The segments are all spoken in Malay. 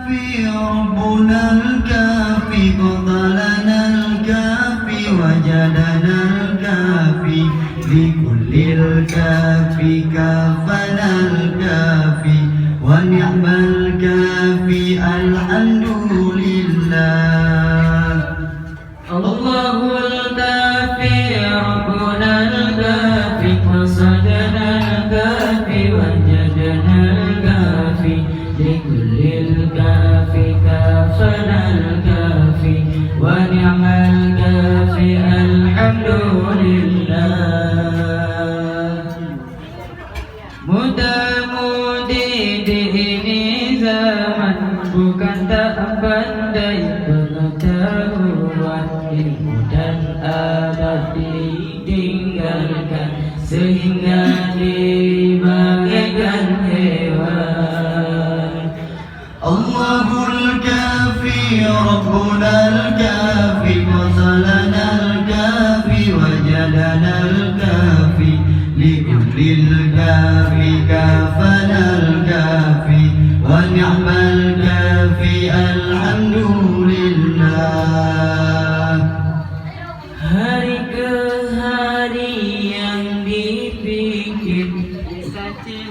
الكافي ربنا الكافي بطلنا الكافي وجدنا الكافي لكل الكافي كافنا الكافي ونعم الكافي الحمد لله. الله الكافي ربنا الكافي قصدنا الكافي وجدنا الكافي لكل الكافي كافنا الكافي ونعم الكافي الحمد لله. Muda-mudi di ini zaman bukan tak pandai pengetahuan, ilmu dan adab ditinggalkan sehingga dibagaikan hewan. Allahul kafi rabbuna al-kafi masalana al-kafi wajadana al-kafi likullil kafi kafana al-kafi wa ni'mal kafi alhamdulillah. Hari ke hari yang dipikir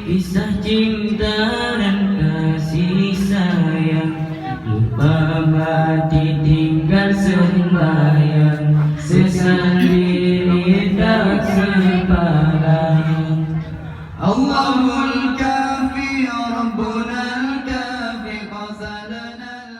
kisah cinta dan kasih sayang, lupa mati tinggal sembahyang, sesendiri tak sepadan. Allahul